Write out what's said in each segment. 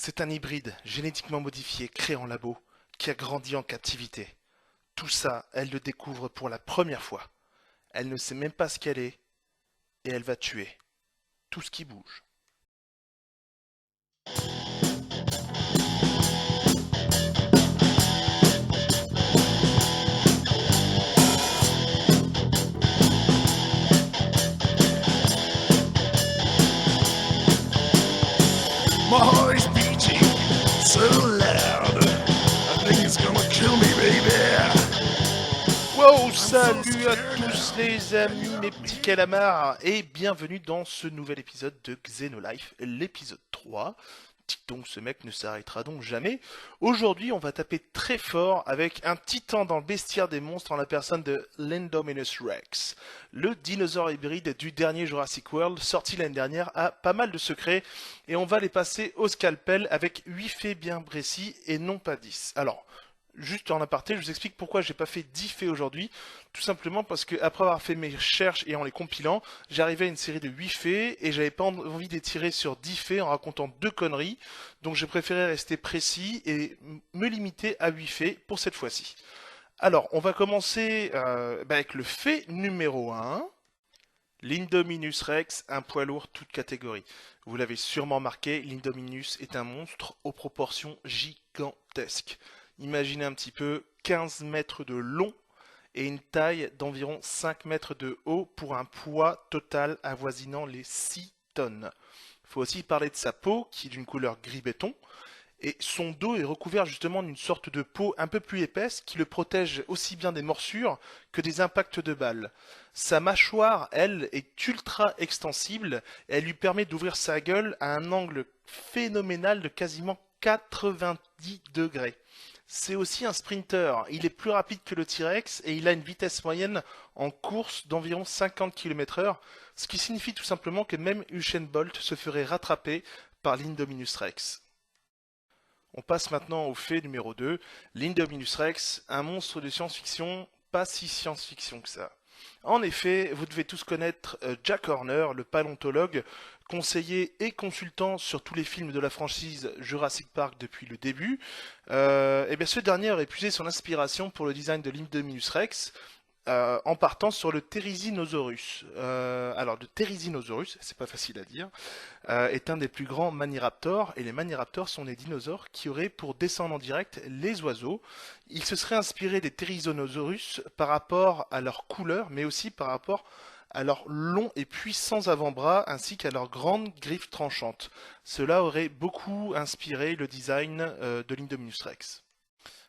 C'est un hybride génétiquement modifié, créé en labo, qui a grandi en captivité. Tout ça, elle le découvre pour la première fois. Elle ne sait même pas ce qu'elle est, et elle va tuer tout ce qui bouge. My heart is beating so loud. I think it's gonna kill me, baby. Wow, salut à tous les amis, mes petits calamars, et bienvenue dans ce nouvel épisode de Xenolife, l'épisode 3. Dites donc, ce mec ne s'arrêtera donc jamais. Aujourd'hui, on va taper très fort avec un titan dans le bestiaire des monstres en la personne de l'Indominus Rex. Le dinosaure hybride du dernier Jurassic World, sorti l'année dernière, a pas mal de secrets, et on va les passer au scalpel avec 8 faits bien précis et non pas 10. Alors, juste en aparté, je vous explique pourquoi j'ai pas fait 10 faits aujourd'hui. Tout simplement parce que après avoir fait mes recherches et en les compilant, j'arrivais à une série de 8 faits et j'avais pas envie d'étirer sur 10 faits en racontant deux conneries. Donc j'ai préféré rester précis et me limiter à 8 faits pour cette fois-ci. Alors, on va commencer avec le fait numéro 1. L'Indominus Rex, un poids lourd toute catégorie. Vous l'avez sûrement marqué, l'Indominus est un monstre aux proportions gigantesques. Imaginez un petit peu 15 mètres de long et une taille d'environ 5 mètres de haut pour un poids total avoisinant les 6 tonnes. Il faut aussi parler de sa peau qui est d'une couleur gris béton et son dos est recouvert justement d'une sorte de peau un peu plus épaisse qui le protège aussi bien des morsures que des impacts de balles. Sa mâchoire, elle, est ultra extensible et elle lui permet d'ouvrir sa gueule à un angle phénoménal de quasiment 90 degrés. C'est aussi un sprinter, il est plus rapide que le T-Rex et il a une vitesse moyenne en course d'environ 50 km/h, ce qui signifie tout simplement que même Usain Bolt se ferait rattraper par l'Indominus Rex. On passe maintenant au fait numéro 2, l'Indominus Rex, un monstre de science-fiction, pas si science-fiction que ça. En effet, vous devez tous connaître Jack Horner, le paléontologue, conseiller et consultant sur tous les films de la franchise Jurassic Park depuis le début. Et bien ce dernier aurait puisé son inspiration pour le design de l'Indominus Rex, en partant sur le Therizinosaurus. Alors, le Therizinosaurus, c'est pas facile à dire, est un des plus grands maniraptors, et les maniraptors sont des dinosaures qui auraient pour descendants directs les oiseaux. Ils se seraient inspirés des Therizinosaurus par rapport à leur couleur, mais aussi par rapport à leurs longs et puissants avant-bras, ainsi qu'à leurs grandes griffes tranchantes. Cela aurait beaucoup inspiré le design de l'Indominus Rex.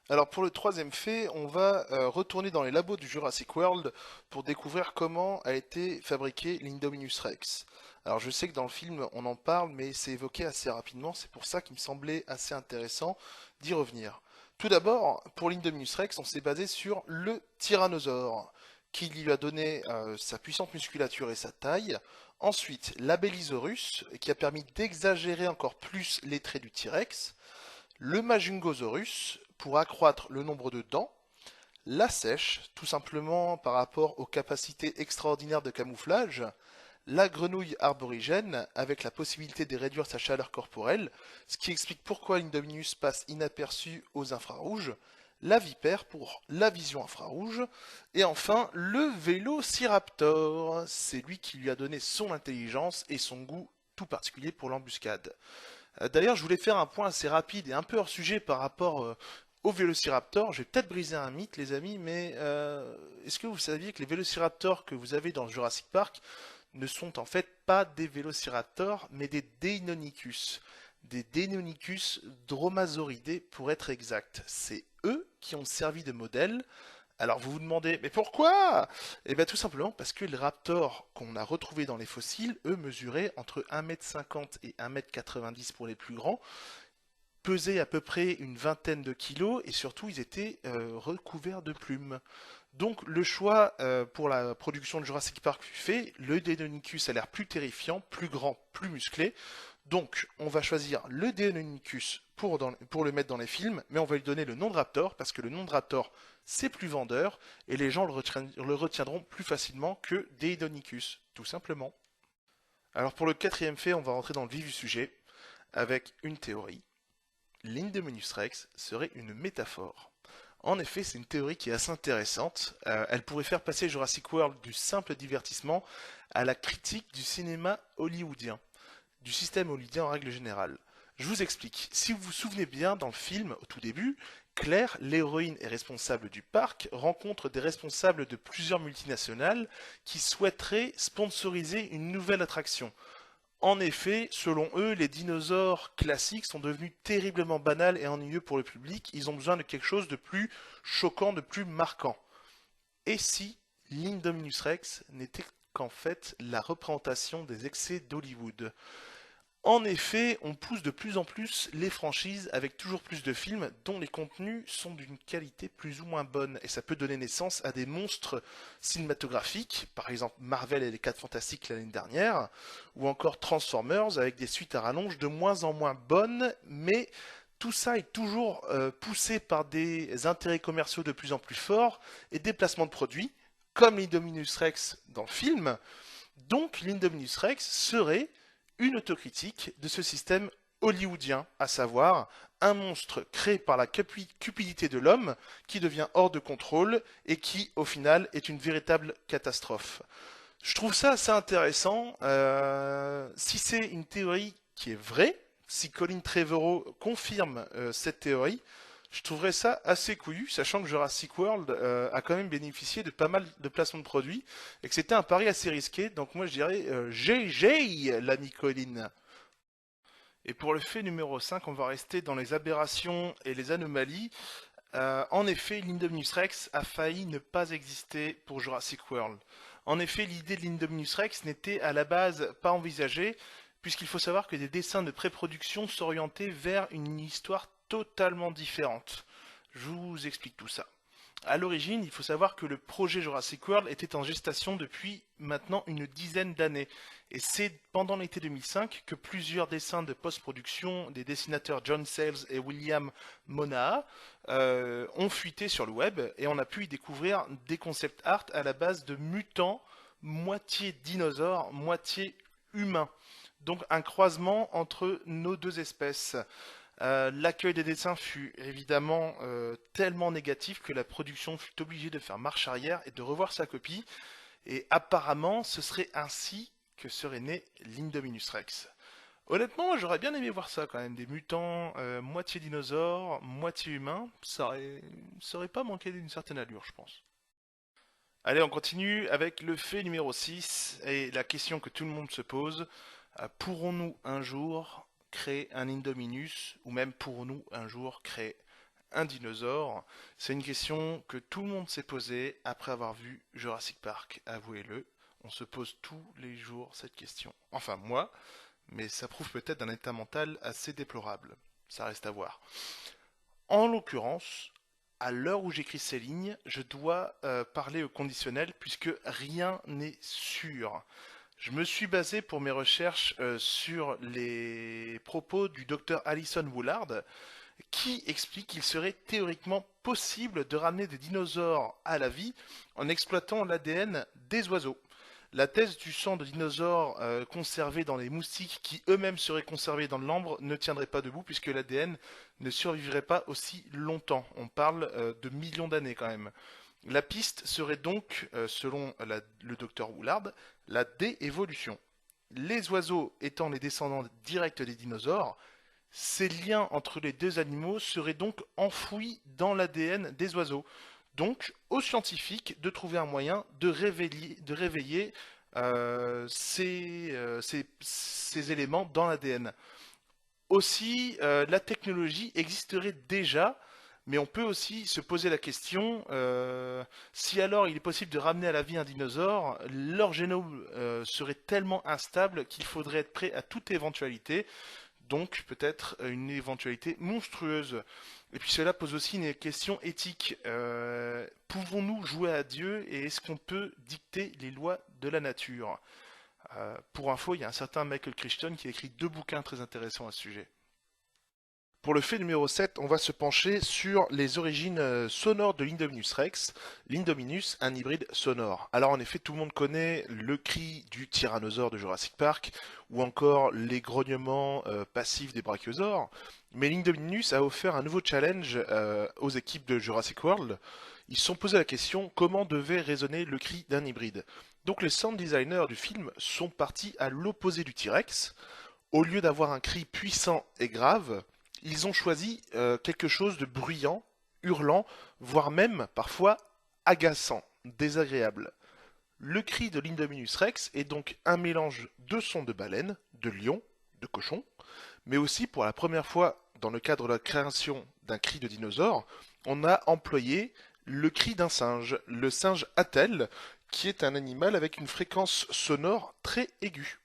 Alors pour le troisième fait, on va retourner dans les labos du Jurassic World pour découvrir comment a été fabriqué l'Indominus Rex. Alors je sais que dans le film on en parle, mais c'est évoqué assez rapidement, c'est pour ça qu'il me semblait assez intéressant d'y revenir. Tout d'abord, pour l'Indominus Rex, on s'est basé sur le tyrannosaure, qui lui a donné sa puissante musculature et sa taille. Ensuite, l'Abelisaurus, qui a permis d'exagérer encore plus les traits du T-Rex. Le Majungosaurus, pour accroître le nombre de dents. La sèche, tout simplement par rapport aux capacités extraordinaires de camouflage. La grenouille arborigène, avec la possibilité de réduire sa chaleur corporelle, ce qui explique pourquoi l'Indominus passe inaperçu aux infrarouges. La vipère pour la vision infrarouge. Et enfin, le Vélociraptor, c'est lui qui lui a donné son intelligence et son goût tout particulier pour l'embuscade. D'ailleurs, je voulais faire un point assez rapide et un peu hors sujet par rapport au Vélociraptor. Je vais peut-être briser un mythe, les amis, mais est-ce que vous saviez que les Vélociraptors que vous avez dans Jurassic Park ne sont en fait pas des Vélociraptors, mais des Deinonychus. Des Deinonychus dromazauridés pour être exact. C'est eux qui ont servi de modèle. Alors vous vous demandez, mais pourquoi? Eh bien tout simplement parce que les raptors qu'on a retrouvés dans les fossiles, eux mesuraient entre 1,50 m et 1,90 m pour les plus grands, pesaient à peu près une vingtaine de kilos et surtout ils étaient recouverts de plumes. Donc le choix pour la production de Jurassic Park fut fait, le Deinonychus a l'air plus terrifiant, plus grand, plus musclé, donc on va choisir le Deinonychus pour le mettre dans les films, mais on va lui donner le nom de Raptor, parce que le nom de Raptor c'est plus vendeur, et les gens le retiendront plus facilement que Deinonychus, tout simplement. Alors pour le quatrième fait, on va rentrer dans le vif du sujet, avec une théorie. l'Indominus Rex serait une métaphore. En effet, c'est une théorie qui est assez intéressante. Elle pourrait faire passer Jurassic World du simple divertissement à la critique du cinéma hollywoodien, du système hollywoodien en règle générale. Je vous explique. Si vous vous souvenez bien, dans le film, au tout début, Claire, l'héroïne et responsable du parc, rencontre des responsables de plusieurs multinationales qui souhaiteraient sponsoriser une nouvelle attraction. En effet, selon eux, les dinosaures classiques sont devenus terriblement banals et ennuyeux pour le public. Ils ont besoin de quelque chose de plus choquant, de plus marquant. Et si l'Indominus Rex n'était qu'en fait la représentation des excès d'Hollywood? En effet, on pousse de plus en plus les franchises avec toujours plus de films dont les contenus sont d'une qualité plus ou moins bonne et ça peut donner naissance à des monstres cinématographiques, par exemple Marvel et les 4 Fantastiques l'année dernière, ou encore Transformers avec des suites à rallonge de moins en moins bonnes, mais tout ça est toujours poussé par des intérêts commerciaux de plus en plus forts et des placements de produits, comme l'Indominus Rex dans le film. Donc l'Indominus Rex serait une autocritique de ce système hollywoodien, à savoir un monstre créé par la cupidité de l'homme qui devient hors de contrôle et qui, au final, est une véritable catastrophe. Je trouve ça assez intéressant. Si c'est une théorie qui est vraie, si Colin Trevorrow confirme cette théorie, je trouverais ça assez couillu, sachant que Jurassic World a quand même bénéficié de pas mal de placements de produits et que c'était un pari assez risqué. Donc moi je dirais GG l'ami Colin. Et pour le fait numéro 5, on va rester dans les aberrations et les anomalies. En effet, l'Indominus Rex a failli ne pas exister pour Jurassic World. En effet, l'idée de l'Indominus Rex n'était à la base pas envisagée, puisqu'il faut savoir que des dessins de pré-production s'orientaient vers une histoire totalement différente. Je vous explique tout ça. À l'origine, il faut savoir que le projet Jurassic World était en gestation depuis maintenant une dizaine d'années. Et c'est pendant l'été 2005 que plusieurs dessins de post-production des dessinateurs John Sayles et William Monaha ont fuité sur le web et on a pu y découvrir des concept art à la base de mutants, moitié dinosaures, moitié humains. Donc un croisement entre nos deux espèces. L'accueil des dessins fut évidemment tellement négatif que la production fut obligée de faire marche arrière et de revoir sa copie. Et apparemment, ce serait ainsi que serait né l'Indominus Rex. Honnêtement, j'aurais bien aimé voir ça quand même, des mutants moitié dinosaures, moitié humains, ça aurait pas manqué d'une certaine allure, je pense. Allez, on continue avec le fait numéro 6 et la question que tout le monde se pose. Pourrons-nous un jour créer un Indominus ou même pourrons-nous un jour créer un dinosaure? C'est une question que tout le monde s'est posée après avoir vu Jurassic Park, avouez-le. On se pose tous les jours cette question. Enfin moi, mais ça prouve peut-être d'un état mental assez déplorable. Ça reste à voir. En l'occurrence, à l'heure où j'écris ces lignes, je dois parler au conditionnel puisque rien n'est sûr. Je me suis basé pour mes recherches sur les propos du docteur Alison Woolard, qui explique qu'il serait théoriquement possible de ramener des dinosaures à la vie en exploitant l'ADN des oiseaux. La thèse du sang de dinosaures conservé dans les moustiques qui eux-mêmes seraient conservés dans l'ambre ne tiendrait pas debout puisque l'ADN ne survivrait pas aussi longtemps. On parle de millions d'années quand même. La piste serait donc, selon le docteur Woolard, la déévolution. Les oiseaux étant les descendants directs des dinosaures, ces liens entre les deux animaux seraient donc enfouis dans l'ADN des oiseaux. Donc, aux scientifiques de trouver un moyen de réveiller ces éléments dans l'ADN. Aussi, la technologie existerait déjà, mais on peut aussi se poser la question, si alors il est possible de ramener à la vie un dinosaure, leur génome serait tellement instable qu'il faudrait être prêt à toute éventualité, donc peut-être une éventualité monstrueuse. Et puis cela pose aussi une question éthique. Pouvons-nous jouer à Dieu et est-ce qu'on peut dicter les lois de la nature? Pour info, il y a un certain Michael Crichton qui a écrit 2 bouquins très intéressants à ce sujet. Pour le fait numéro 7, on va se pencher sur les origines sonores de l'Indominus Rex. L'Indominus, un hybride sonore. Alors en effet, tout le monde connaît le cri du tyrannosaure de Jurassic Park, ou encore les grognements passifs des brachiosaures. Mais l'Indominus a offert un nouveau challenge aux équipes de Jurassic World. Ils se sont posé la question comment devait résonner le cri d'un hybride. Donc les sound designers du film sont partis à l'opposé du T-Rex. Au lieu d'avoir un cri puissant et grave, ils ont choisi quelque chose de bruyant, hurlant, voire même parfois agaçant, désagréable. Le cri de l'Indominus Rex est donc un mélange de sons de baleine, de lion, de cochon, mais aussi pour la première fois dans le cadre de la création d'un cri de dinosaure, on a employé le cri d'un singe, le singe Atel, qui est un animal avec une fréquence sonore très aiguë.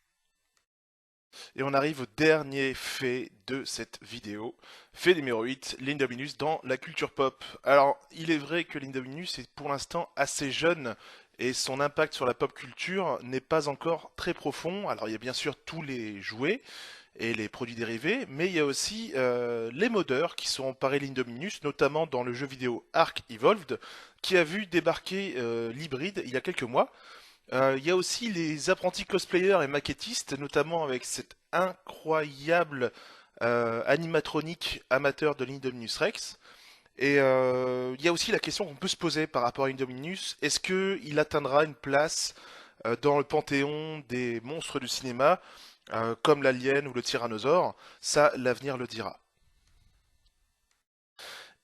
Et on arrive au dernier fait de cette vidéo. Fait numéro 8, l'Indominus dans la culture pop. Alors, il est vrai que l'Indominus est pour l'instant assez jeune et son impact sur la pop culture n'est pas encore très profond. Alors, il y a bien sûr tous les jouets et les produits dérivés, mais il y a aussi les modeurs qui sont emparés de l'Indominus, notamment dans le jeu vidéo Ark Evolved, qui a vu débarquer l'hybride il y a quelques mois. Il y a aussi les apprentis cosplayers et maquettistes, notamment avec cette incroyable animatronique amateur de l'Indominus Rex. Et il y a aussi la question qu'on peut se poser par rapport à Indominus, est-ce qu'il atteindra une place dans le panthéon des monstres du cinéma, comme l'alien ou le tyrannosaure? Ça, l'avenir le dira.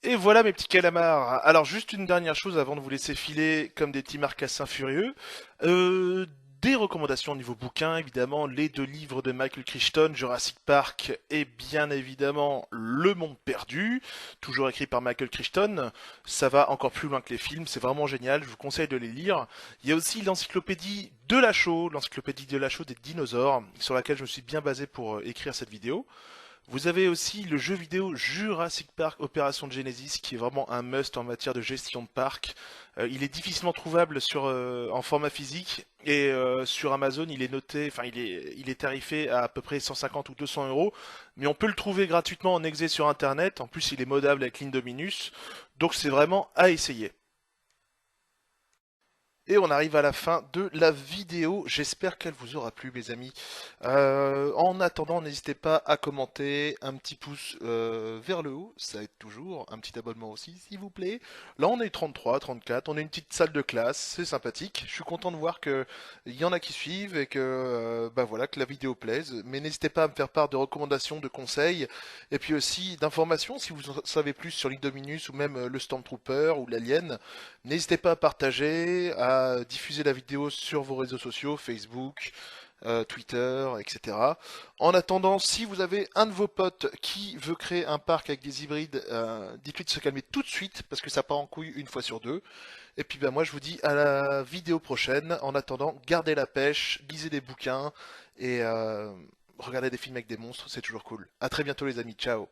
Et voilà mes petits calamars. Alors juste une dernière chose avant de vous laisser filer comme des petits marcassins furieux. Euh, des recommandations au niveau bouquin, évidemment, les 2 livres de Michael Crichton, Jurassic Park et bien évidemment Le Monde Perdu, toujours écrit par Michael Crichton. Ça va encore plus loin que les films, c'est vraiment génial, je vous conseille de les lire. Il y a aussi l'encyclopédie de l'encyclopédie de Lachaud des dinosaures, sur laquelle je me suis bien basé pour écrire cette vidéo. Vous avez aussi le jeu vidéo Jurassic Park Opération Genesis qui est vraiment un must en matière de gestion de parc. Il est difficilement trouvable en format physique et sur Amazon il est noté, enfin il est tarifé à peu près 150 ou 200 euros, mais on peut le trouver gratuitement en exé sur internet. En plus il est modable avec l'Indominus, donc c'est vraiment à essayer. Et on arrive à la fin de la vidéo. J'espère qu'elle vous aura plu, mes amis. En attendant, n'hésitez pas à commenter, un petit pouce vers le haut, ça aide toujours. Un petit abonnement aussi, s'il vous plaît. Là, on est 33, 34. On est une petite salle de classe, c'est sympathique. Je suis content de voir que il y en a qui suivent et que, bah voilà, que la vidéo plaise. Mais n'hésitez pas à me faire part de recommandations, de conseils, et puis aussi d'informations si vous en savez plus sur l'Indominus ou même le Stormtrooper ou l'Alien. N'hésitez pas à partager, à diffuser la vidéo sur vos réseaux sociaux, Facebook, Twitter, etc. En attendant, si vous avez un de vos potes qui veut créer un parc avec des hybrides, dites-lui de se calmer tout de suite parce que ça part en couille une fois sur deux. Et puis ben moi je vous dis à la vidéo prochaine. En attendant, gardez la pêche, lisez des bouquins et regardez des films avec des monstres, c'est toujours cool. À très bientôt les amis, ciao.